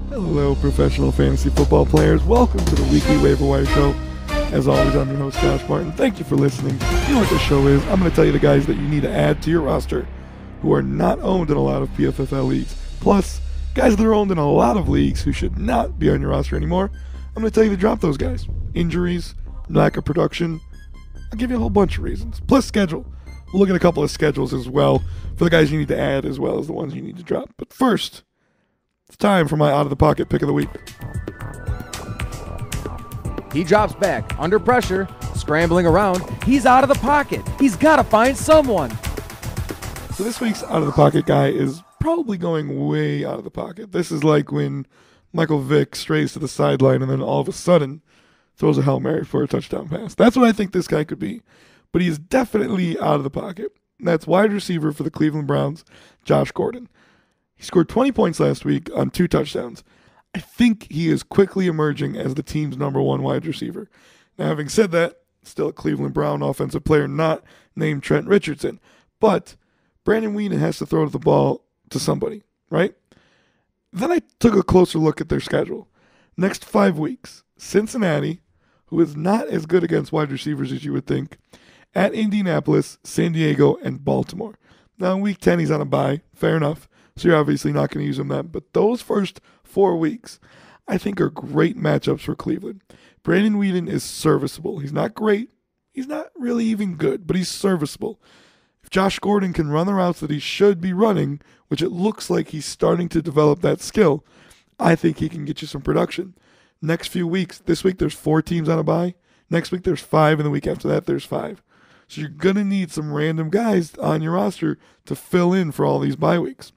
Hello, professional fantasy football players. Welcome to the weekly Waiver Wire Show. As always, I'm your host, Josh Martin. Thank you for listening. You know what the show is. I'm going to tell you the guys that you need to add to your roster who are not owned in a lot of PFFL leagues. Plus, guys that are owned in a lot of leagues who should not be on your roster anymore. I'm going to tell you to drop those guys. Injuries, lack of production. I'll give you a whole bunch of reasons. Plus, schedule. We'll look at a couple of schedules as well for the guys you need to add as well as the ones you need to drop. But first, it's time for my out-of-the-pocket pick of the week. He drops back, under pressure, scrambling around. He's out of the pocket. He's got to find someone. So this week's out-of-the-pocket guy is probably going way out of the pocket. This is like when Michael Vick strays to the sideline and then all of a sudden throws a Hail Mary for a touchdown pass. That's what I think this guy could be. But he is definitely out of the pocket. That's wide receiver for the Cleveland Browns, Josh Gordon. He scored 20 points last week on 2 touchdowns. I think he is quickly emerging as the team's number 1 wide receiver. Now, having said that, still a Cleveland Brown offensive player not named Trent Richardson. But Brandon Weeden has to throw the ball to somebody, right? Then I took a closer look at their schedule. Next 5 weeks, Cincinnati, who is not as good against wide receivers as you would think, at Indianapolis, San Diego, and Baltimore. Now, in week 10, he's on a bye. Fair enough. So you're obviously not going to use him then. But those first 4 weeks, I think, are great matchups for Cleveland. Brandon Weeden is serviceable. He's not great. He's not really even good, but he's serviceable. If Josh Gordon can run the routes that he should be running, which it looks like he's starting to develop that skill, I think he can get you some production. Next few weeks, this week there's 4 teams on a bye. Next week there's 5, and the week after that there's 5. So you're going to need some random guys on your roster to fill in for all these bye weeks.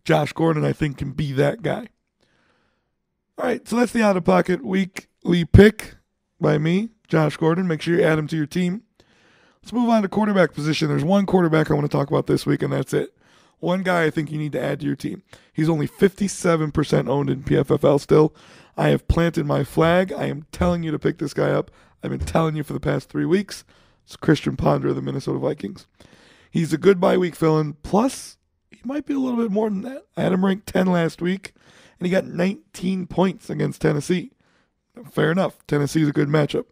Josh Gordon, I think, can be that guy. All right, so that's the out-of-pocket weekly pick by me, Josh Gordon. Make sure you add him to your team. Let's move on to quarterback position. There's one quarterback I want to talk about this week, and that's it. One guy I think you need to add to your team. He's only 57% owned in PFFL still. I have planted my flag. I am telling you to pick this guy up. I've been telling you for the past 3 weeks. It's Christian Ponder of the Minnesota Vikings. He's a good bye week fill-in, plus he might be a little bit more than that. I had him ranked 10 last week, and he got 19 points against Tennessee. Fair enough. Tennessee is a good matchup.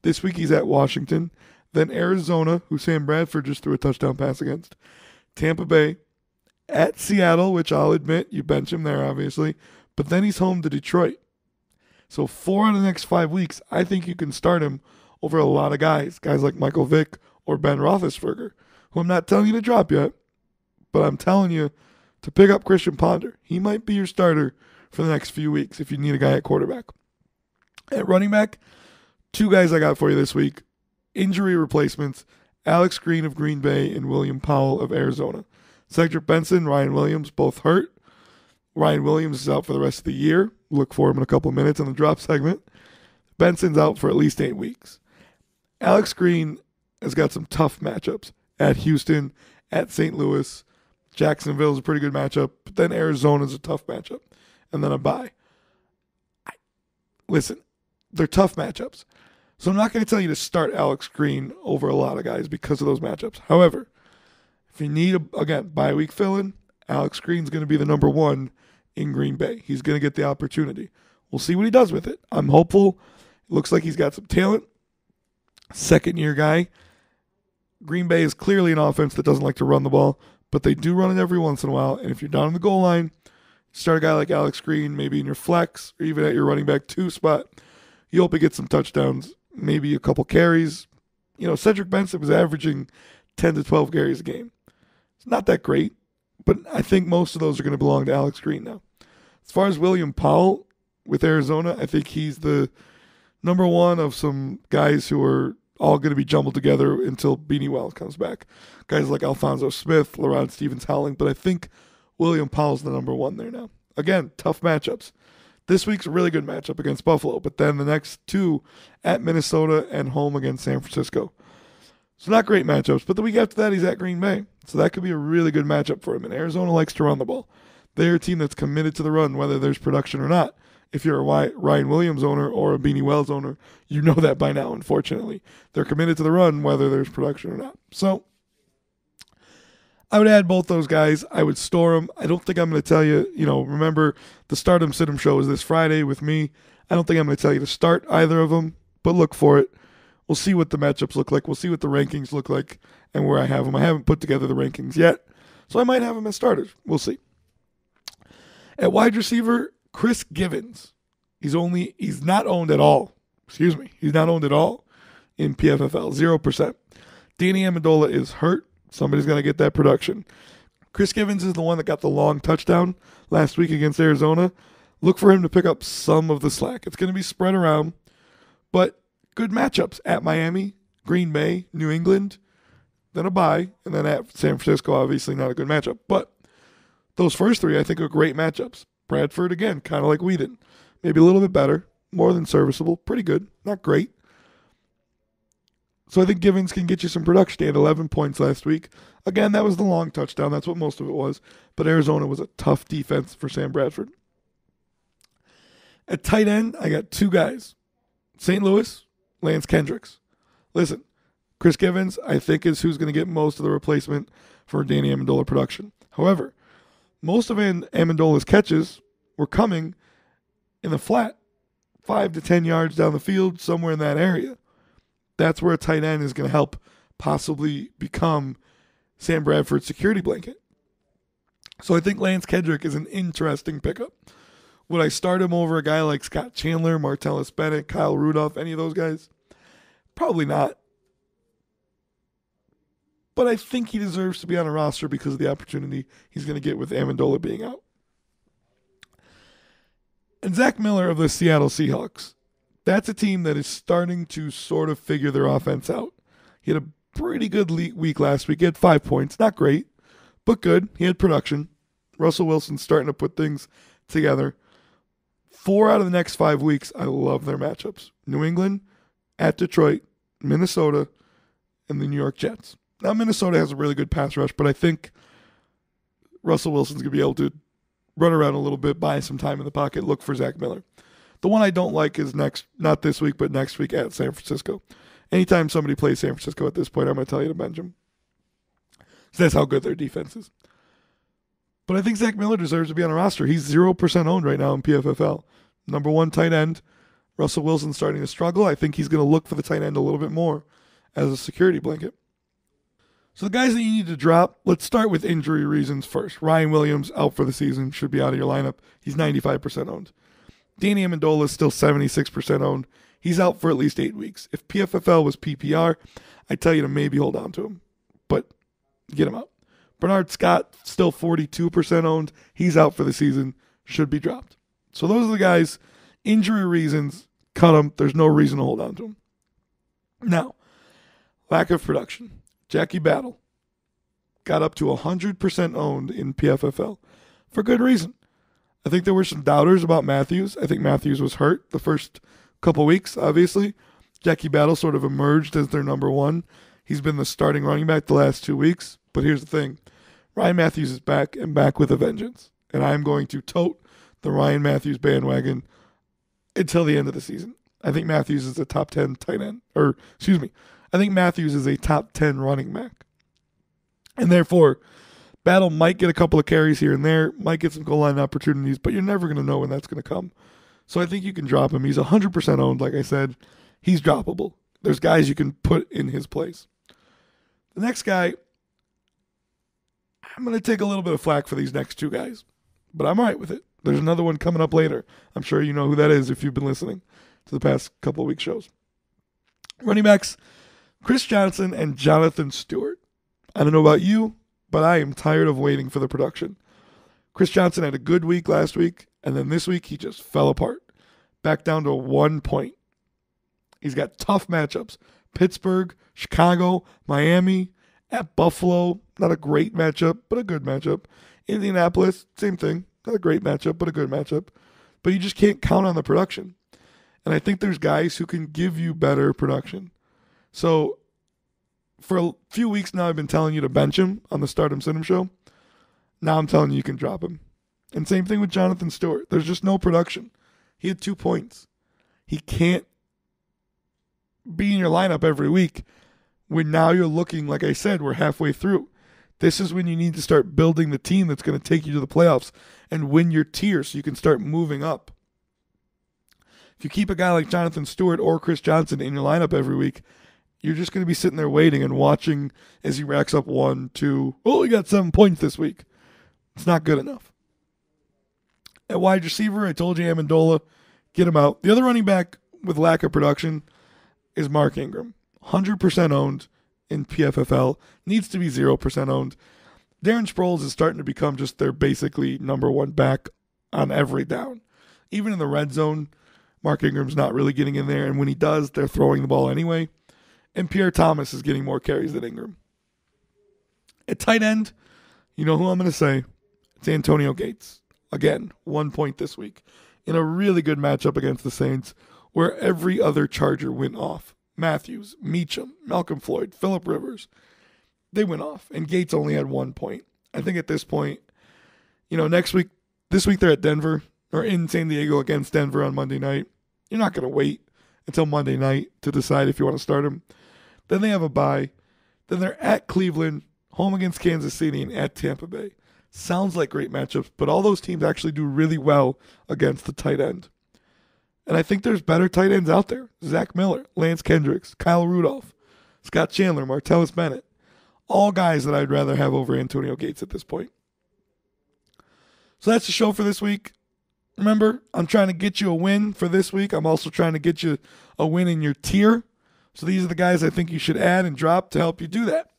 This week he's at Washington, then Arizona, who Sam Bradford just threw a touchdown pass against, Tampa Bay, at Seattle, which I'll admit, you bench him there, obviously, but then he's home to Detroit. So 4 out of the next 5 weeks, I think you can start him over a lot of guys like Michael Vick or Ben Roethlisberger, who I'm not telling you to drop yet, but I'm telling you to pick up Christian Ponder. He might be your starter for the next few weeks if you need a guy at quarterback. At running back, 2 guys I got for you this week. Injury replacements, Alex Green of Green Bay and William Powell of Arizona. Cedric Benson, Ryan Williams, both hurt. Ryan Williams is out for the rest of the year. Look for him in a couple minutes on the drop segment. Benson's out for at least 8 weeks. Alex Green has got some tough matchups at Houston, at St. Louis. Jacksonville is a pretty good matchup, but then Arizona is a tough matchup, and then a bye. Listen, they're tough matchups. So I'm not going to tell you to start Alex Green over a lot of guys because of those matchups. However, if you need, again, bye week fill-in, Alex Green's going to be the number 1 in Green Bay. He's going to get the opportunity. We'll see what he does with it. I'm hopeful. It looks like he's got some talent. Second-year guy. Green Bay is clearly an offense that doesn't like to run the ball, but they do run it every once in a while. And if you're down on the goal line, start a guy like Alex Green, maybe in your flex or even at your running back 2 spot. You hope he gets some touchdowns, maybe a couple carries. You know, Cedric Benson was averaging 10 to 12 carries a game. It's not that great, but I think most of those are going to belong to Alex Green now. As far as William Powell with Arizona, I think he's the number 1 of some guys who are all going to be jumbled together until Beanie Wells comes back. Guys like Alfonso Smith, LaRon Stevens-Howling, but I think William Powell's the number 1 there now. Again, tough matchups. This week's a really good matchup against Buffalo, but then the next 2 at Minnesota and home against San Francisco. So not great matchups, but the week after that he's at Green Bay. So that could be a really good matchup for him. And Arizona likes to run the ball. They're a team that's committed to the run, whether there's production or not. If you're a Ryan Williams owner or a Beanie Wells owner, you know that by now, unfortunately. They're committed to the run, whether there's production or not. So I would add both those guys. I would store them. I don't think I'm going to tell you, remember the Stardom Sit 'em show is this Friday with me. I don't think I'm going to tell you to start either of them, but look for it. We'll see what the matchups look like. We'll see what the rankings look like and where I have them. I haven't put together the rankings yet, so I might have them as starters. We'll see. At wide receiver, Chris Givens. He's not owned at all. He's not owned at all in PFFL, 0%. Danny Amendola is hurt. Somebody's going to get that production. Chris Givens is the one that got the long touchdown last week against Arizona. Look for him to pick up some of the slack. It's going to be spread around, but good matchups at Miami, Green Bay, New England, then a bye, and then at San Francisco, obviously not a good matchup. But those first three I think are great matchups. Bradford, again, kind of like we did. Maybe a little bit better, more than serviceable, pretty good, not great. So I think Givens can get you some production. He had 11 points last week. Again, that was the long touchdown. That's what most of it was. But Arizona was a tough defense for Sam Bradford. At tight end, I got two guys. St. Louis, Lance Kendricks. Listen, Chris Givens, I think, is who's going to get most of the replacement for Danny Amendola production. However, most of Amendola's catches were coming in the flat, 5 to 10 yards down the field, somewhere in that area. That's where a tight end is going to help possibly become Sam Bradford's security blanket. So I think Lance Kendrick is an interesting pickup. Would I start him over a guy like Scott Chandler, Martellus Bennett, Kyle Rudolph, any of those guys? Probably not. But I think he deserves to be on a roster because of the opportunity he's going to get with Amendola being out. And Zach Miller of the Seattle Seahawks. That's a team that is starting to sort of figure their offense out. He had a pretty good week last week. He had 5 points. Not great, but good. He had production. Russell Wilson's starting to put things together. 4 out of the next 5 weeks, I love their matchups. New England, at Detroit, Minnesota, and the New York Jets. Now, Minnesota has a really good pass rush, but I think Russell Wilson's going to be able to run around a little bit, buy some time in the pocket, look for Zach Miller. The one I don't like is not this week, but next week at San Francisco. Anytime somebody plays San Francisco at this point, I'm going to tell you to bench them. So that's how good their defense is. But I think Zach Miller deserves to be on a roster. He's 0% owned right now in PFFL. Number 1 tight end. Russell Wilson's starting to struggle. I think he's going to look for the tight end a little bit more as a security blanket. So the guys that you need to drop, let's start with injury reasons first. Ryan Williams out for the season, should be out of your lineup. He's 95% owned. Danny Amendola is still 76% owned. He's out for at least 8 weeks. If PFFL was PPR, I'd tell you to maybe hold on to him, but get him out. Bernard Scott, still 42% owned. He's out for the season, should be dropped. So those are the guys. Injury reasons, cut them. There's no reason to hold on to them. Now, lack of production. Jackie Battle got up to 100% owned in PFFL for good reason. I think there were some doubters about Matthews. I think Matthews was hurt the first couple weeks, obviously. Jackie Battle sort of emerged as their number 1. He's been the starting running back the last 2 weeks. But here's the thing. Ryan Matthews is back and back with a vengeance. And I'm going to tote the Ryan Matthews bandwagon until the end of the season. I think Matthews is a top 10 tight end. I think Matthews is a top 10 running back. And therefore, Battle might get a couple of carries here and there, might get some goal line opportunities, but you're never going to know when that's going to come. So I think you can drop him. He's 100% owned, like I said. He's droppable. There's guys you can put in his place. The next guy, I'm going to take a little bit of flack for these next 2 guys, but I'm all right with it. There's another one coming up later. I'm sure you know who that is if you've been listening to the past couple of weeks' shows. Running backs, Chris Johnson and Jonathan Stewart. I don't know about you, but I am tired of waiting for the production. Chris Johnson had a good week last week, and then this week he just fell apart. Back down to 1 point. He's got tough matchups. Pittsburgh, Chicago, Miami, at Buffalo. Not a great matchup, but a good matchup. Indianapolis, same thing. Not a great matchup, but a good matchup. But you just can't count on the production. And I think there's guys who can give you better production. So for a few weeks now, I've been telling you to bench him on the Stardom Sit 'em show. Now I'm telling you can drop him. And same thing with Jonathan Stewart. There's just no production. He had 2 points. He can't be in your lineup every week when now you're looking, like I said, we're halfway through. This is when you need to start building the team that's going to take you to the playoffs and win your tier so you can start moving up. If you keep a guy like Jonathan Stewart or Chris Johnson in your lineup every week, you're just going to be sitting there waiting and watching as he racks up 1, 2, he got 7 points this week. It's not good enough. At wide receiver, I told you Amendola, get him out. The other running back with lack of production is Mark Ingram. 100% owned in PFFL, needs to be 0% owned. Darren Sproles is starting to become just their basically number one back on every down. Even in the red zone, Mark Ingram's not really getting in there, and when he does, they're throwing the ball anyway. And Pierre Thomas is getting more carries than Ingram. At tight end, you know who I'm going to say. It's Antonio Gates. Again, 1 point this week. In a really good matchup against the Saints, where every other Charger went off. Matthews, Meacham, Malcolm Floyd, Phillip Rivers. They went off, and Gates only had 1 point. I think at this point, this week they're at Denver, or in San Diego against Denver on Monday night. You're not going to wait until Monday night to decide if you want to start him. Then they have a bye. Then they're at Cleveland, home against Kansas City, and at Tampa Bay. Sounds like great matchups, but all those teams actually do really well against the tight end. And I think there's better tight ends out there. Zach Miller, Lance Kendricks, Kyle Rudolph, Scott Chandler, Martellus Bennett. All guys that I'd rather have over Antonio Gates at this point. So that's the show for this week. Remember, I'm trying to get you a win for this week. I'm also trying to get you a win in your tier. So these are the guys I think you should add and drop to help you do that.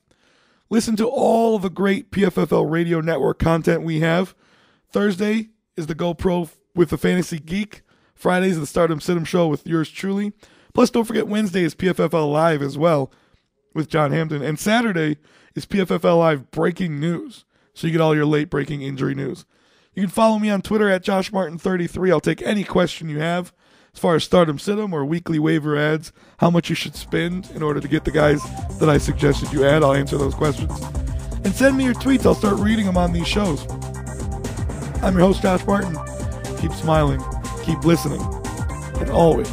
Listen to all of the great PFFL Radio Network content we have. Thursday is the GoPro with the Fantasy Geek. Fridays is the Stardom Situm Show with yours truly. Plus, don't forget Wednesday is PFFL Live as well with John Hampton. And Saturday is PFFL Live Breaking News. So you get all your late breaking injury news. You can follow me on Twitter at JoshMartin33. I'll take any question you have as far as Stardom Situm or weekly waiver ads, how much you should spend in order to get the guys that I suggested you add. I'll answer those questions. And send me your tweets. I'll start reading them on these shows. I'm your host, Josh Martin. Keep smiling, keep listening, and always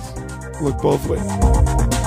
look both ways.